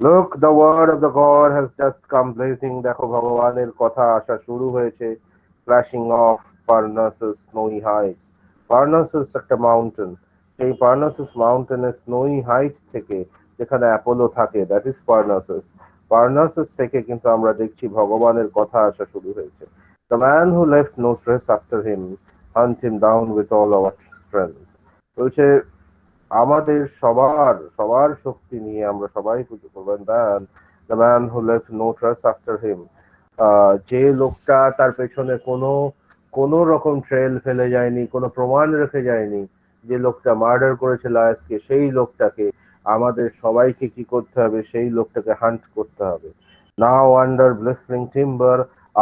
Look, the word of the God has just come blazing. দেখো ভগবানের কথা আসা শুরু হয়েছে। Flashing off Parnassus snowy heights. Parnassus একটা মাউন্টেন, সেই পার্নাসুস মাউন্টেনের স্নোই হাইট থেকে যেখানে অ্যাপোলো থাকে, দ্যাট ইজ পার্নাসুস। পার্নাসুস থেকে কিন্তু আমরা দেখছি ভগবানের কথা আসা শুরু হয়েছে। The man who left no trace after him, hunt him down with all our strength. বলছে আমাদের সবার শক্তি নিয়ে আমরা সবাই পুজো করবেন। The man who left no trace after him, যে লোকটা তার পেছনে কোনো রকম ট্রেল ফেলে যায়নি, কোনো প্রমাণ রেখে যায়নি, যে লোকটা মার্ডার করেছে লায়সকে, সেই লোকটাকে আমাদের সবাইকে কি করতে হবে? সেই লোকটাকে হান্ট করতে হবে। Now under blistering timber,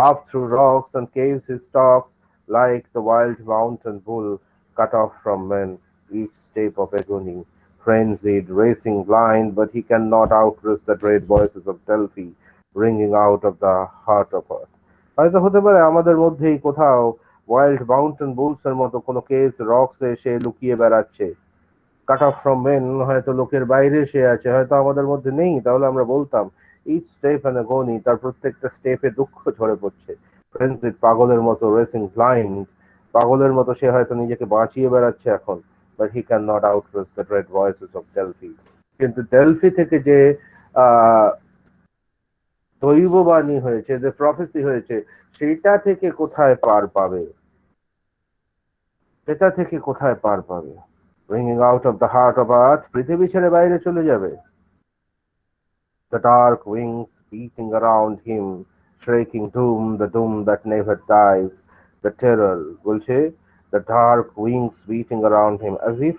up through rocks and caves he stalks, like the wild mountain bull cut off from men, each step of agony, frenzied, racing blind, but he cannot outrust the dread voices of Delphi. ringing out of the heart of earth. হয়তো হতে পারে আমাদের মধ্যেই কোথাও wild mountain bull's এর মতো কোনো case রক্সে সে লুকিয়ে বেড়াচ্ছে, কাট অফ ফ্রম মেন, হয়তো লোকের বাইরে সে আছে, হয়তো আমাদের মধ্যে নেই, তাহলে আমরা বলতাম ইচ স্টেপ এন্ড গনি, তার প্রত্যেকটা স্টেপে দুঃখ ঝরে পড়ছে। ফ্রেন্সিড, পাগলের মতো, রেসিং ব্লাইন্ড, পাগলের মতো সে হয়তো নিজেকে বাঁচিয়ে বেড়াচ্ছে এখন, but he can not outrace the dread voices of Delphi. কিন্তু ডেলফি থেকে যে দৈববাণী হয়েছে, যে প্রফেসি হয়েছে, সেটা থেকে কোথায় পার পাবে, সেটা থেকে কোথায় পার পাবে? ringing out of the heart of earth, পৃথিবী ছেড়ে বাইরে চলে যাবে। The dark wings beating around him, shrieking doom, the doom that never dies, the terror, বলছে the dark wings beating around him, as if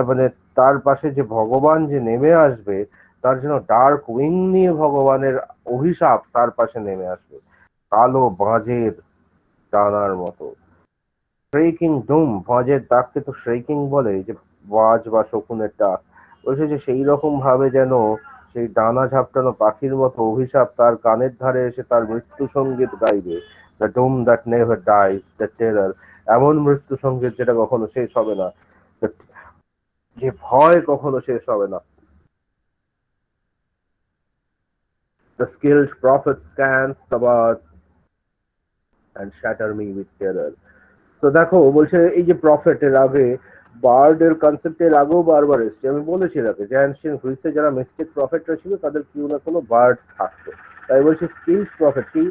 মানে তার পাশে যে ভগবান যে নেমে আসবে, তার জন্য ডার্ক উইং নিয়ে ভগবানের অভিশাপ তার পাশে নেমে আসবে, কালো বাঁজের ডানার মতো। শ্রেকিং ডুম, বাজের ডাককে তো শ্রেকিং বলে, যে বাজ বা শকুনের ডাক, বলছে যে সেই রকম ভাবে যেন সেই ডানা ঝাপটানো পাখির মতো অভিশাপ তার কানের ধারে এসে তার মৃত্যু সঙ্গীত গাইবে। The doom that never dies, the terror, এমন মৃত্যু সঙ্গীত যেটা কখনো শেষ হবে না, যে ভয় কখনো শেষ হবে না। The skilled prophet scans the birds and shatter me with terror. তো দেখো বলছে এই যে প্রফেটের আগে বার্ড এর কনসেপ্টের আগেও বারবার এসছে, আমি বলেছি আগে যে অ্যানশিয়েন্ট গ্রিসে যারা মিস্টিক প্রফেটরা ছিল তাদের কেউ না কোনো বার্ড থাকতো, তাই বলছে স্কিলড প্রফেট কি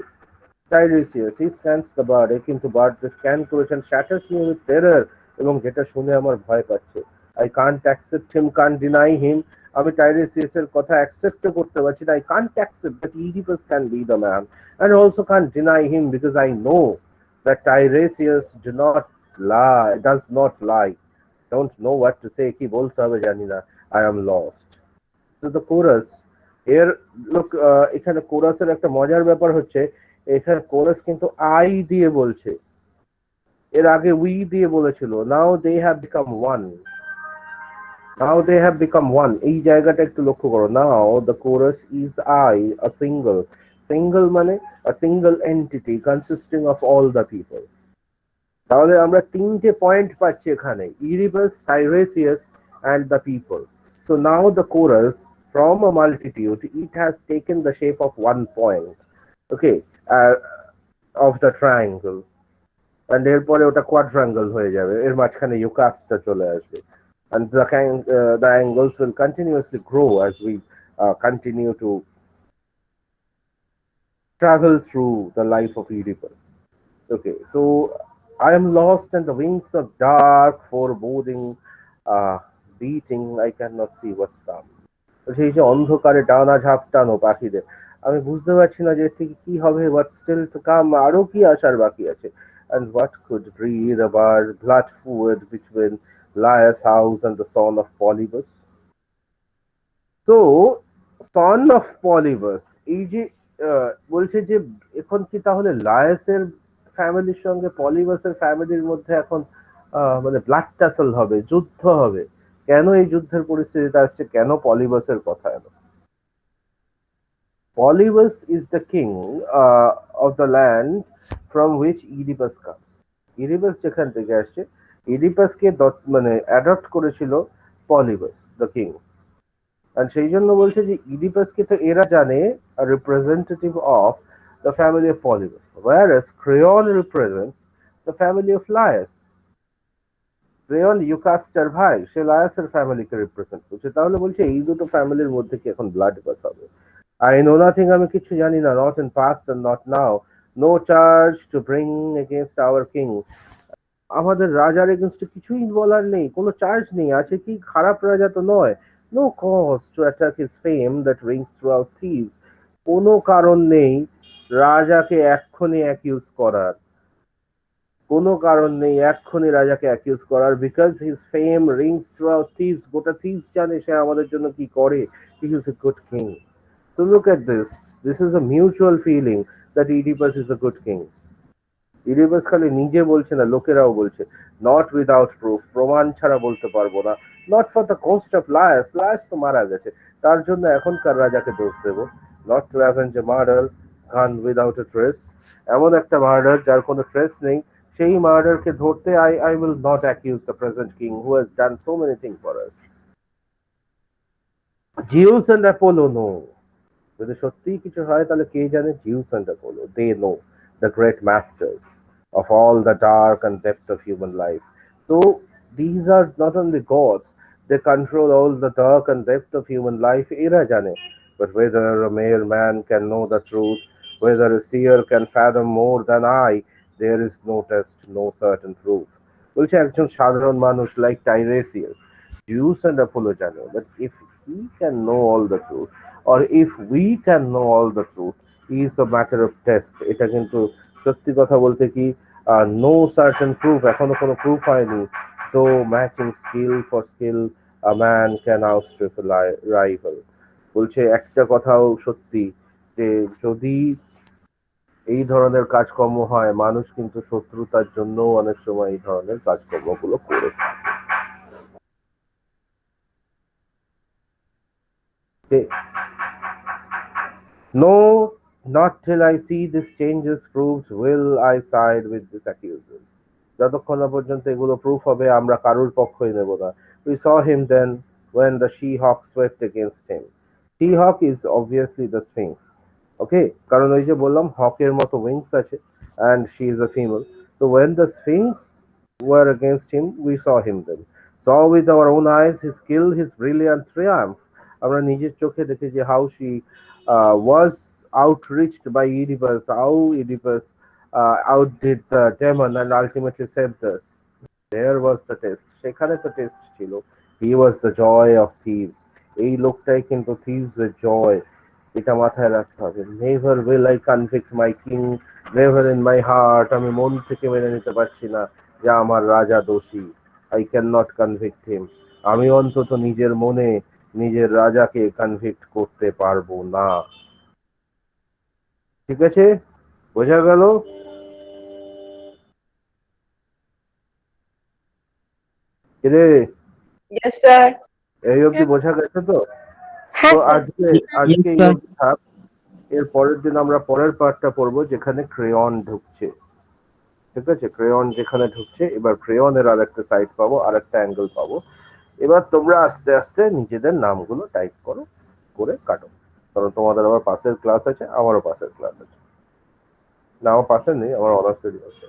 টাইরেসিয়াস, হি স্ক্যানস দ্য বার্ড, কিন্তু বার্ড স্ক্যান করেছেন শ্যাটার্স মি উইথ টেরার, এবং যেটা শুনে আমার ভয় পাচ্ছে। I can't accept him, can't deny him, আমি টাইরেসিয়াস এর কথা অ্যাকসেপ্ট করতে পারছি না। I can't accept that Oedipus can be the man, and also can't deny him because I know that Tiresias does not lie. Don't know what to say, কি বলতে হবে জানি না, I am lost. So the chorus here, look, এখানে কোরাসের একটা মজার ব্যাপার হচ্ছে, এখানে কোরাস কিন্তু I দিয়ে বলছে, এর আগে we দিয়ে বলেছিল। Now they have become one. Now they have become one. এই জায়গাটা একটু লক্ষ্য করো। Now the chorus is I, a single. Single মানে a single entity consisting of all the people. তাহলে আমরা তিনটে পয়েন্ট পাচ্ছি এখানে, ইউরিবাস, টাইরেসিয়াস and the people. So now the chorus, from a multitude, it has taken the shape of one point, okay, of the triangle, and এরপরে ওটা কোয়াড্রাঙ্গল হয়ে যাবে, এর মাঝখানে ইউকাসটা চলে আসবে, and the angles will continuously grow as we continue to travel through the life of Oedipus. Okay, so I am lost in the wings of dark foreboding, beating, I cannot see what's come. সেই যে অন্ধকারে ডানা ঝাপটানো পাখিদের, আমি বুঝতে পারছি না যে এর থেকে কি হবে, what's still to come, আরো কি আসার বাকি আছে, and what could breathe about blood fluid between Laius' house and the son of Polybus. So son of Polybus, এই যে বলছে যে এখন কি তাহলে লায়াসের ফ্যামিলির সঙ্গে পলিবাসের ফ্যামিলির মধ্যে এখন মানে ব্লাড টাসল হবে, যুদ্ধ হবে? কেন এই যুদ্ধের পরিস্থিতিটা আসছে, কেন পলিবাসের কথা এলো? Polybus is the king of the land from which Oedipus comes. Oedipus যেখান থেকে আসছে, Oedipusকে মানে অ্যাডপ্ট করেছিল পলিবাস, দ্য কিং, and সেই জন্য বলছে যে ইডিপাসকে তো এরা জানে a representative of the family of Polybus, whereas Creon represents the family of Laius. Creon ইউকাস্টার ভাই, সে লায়াসের ফ্যামিলিকে রিপ্রেজেন্ট করছে, তাহলে বলছে এই দুটো ফ্যামিলির মধ্যে কি এখন ব্লাড বাথ হবে? I know nothing, আমি কিছু জানি না, not in past and not now, no charge to bring against our king. আমাদের রাজার এগেনস্টে কিছুই বলার নেই, কোনো চার্জ নেই, আছে কি খারাপ রাজা তো নয়, no cause to attack his fame that rings throughout Thebes. কোনো কারণ নেই রাজাকে এক্ষুনি অ্যাকিউজ করার, কোনো কারণ নেই এক্ষুনি রাজাকে অ্যাকিউজ করার, because his fame Rings throughout Thebes, গোটা থিবস জানে সে আমাদের জন্য কি করে, he is a good king. So look at this, this is a mutual feeling that Oedipus is a good king. Oedipus খালি নিজে বলছে না, লোকেরাও বলছে, not without proof, প্রমাণ ছাড়া বলতে পারবো না, not for the cost of Laius, Laius তো মারা গেছে, তার জন্য এখনকার রাজাকে দোষ দেব, not to avenge a murder gone without a trace. এমন একটা মার্ডার যার কোনো ট্রেস নেই, সেই মার্ডারকে ধরতে I will not accuse the present king who has done so many things for us. Zeus and Apollo know. যদি সত্যিই কিছু হয় তাহলে কে জানে? Zeus and Apollo, they know, the great masters of all the dark and depth of human life. So these are not only gods, they control all the dark and depth of human life, এরা জানে. But whether a mere man can know the truth, whether a seer can fathom more than I, there is no test, no certain proof. বলছে একজন সাধারণ মানুষ like Tiresias, Zeus and Apollo জানে, but if he can know all the truth, or if we can know all the truth, is a matter of test. এটা কিন্তু সত্যি কথা বলতে কি, no certain proof, এখনো কোনো proof হয়নি, though matching skill for skill, a man can outstrip a rival. বলছে একটা কথাও সত্যি, যে যদি এই ধরনের কাজকর্ম হয়, মানুষ কিন্তু শত্রুতার জন্য অনেক সময় এই ধরনের কাজকর্মগুলো করে থাকে। No, not till I see these changes proved will I side with these accusers. যতক্ষণ না পর্যন্ত এগুলো প্রুফ হবে, আমরা কারোর পক্ষই নেব না। We saw him then when the she-hawk swept against him. She-hawk is obviously the Sphinx. Okay, কারণ ওই যে বললাম হকের মতো উইংস আছে, and she is a female. So when the Sphinx were against him, we saw him then. Saw with our own eyes his skill, his brilliant triumph. আমরা নিজের চোখে দেখেছি how she was outreached by Oedipus, how Oedipus outdid the demon and ultimately saved us. There was the test. সেখানে তো test ছিল। He was the joy of thieves. এই লোকটাই কিন্তু thieves এর joy। এটা মাথায় রাখতে হবে। Never will I convict my king, never in my heart, আমি মন থেকে মেনে নিতে পারছি না যে আমার রাজা দোষী। I cannot convict him. আমি অন্তত নিজের মনে নিজের রাজাকে কনভিক্ট করতে পারবো না। ঠিক আছে, বোঝা গেল? কিরে, Yes, sir. এই অবধি Yes. বোঝা গেছে তো? হ্যাঁ তো স্যার। আজকে এই অবধি থাক। এর পরের দিন আমরা পরের পার্টটা পড়বো যেখানে ক্রেয়ন ঢুকছে। ঠিক আছে, ক্রেয়ন যেখানে ঢুকছে, এবার ক্রেয়নের আর একটা সাইড পাবো, আর একটা অ্যাঙ্গেল পাবো। এবার তোমরা আস্তে আস্তে নিজেদের নামগুলো টাইপ করো, করে কাটো, কারণ তোমাদের আবার পাশের ক্লাস আছে, আমারও পাশের ক্লাস আছে। না, আমার পাশে নেই, আমার অনার্সেরই আছে।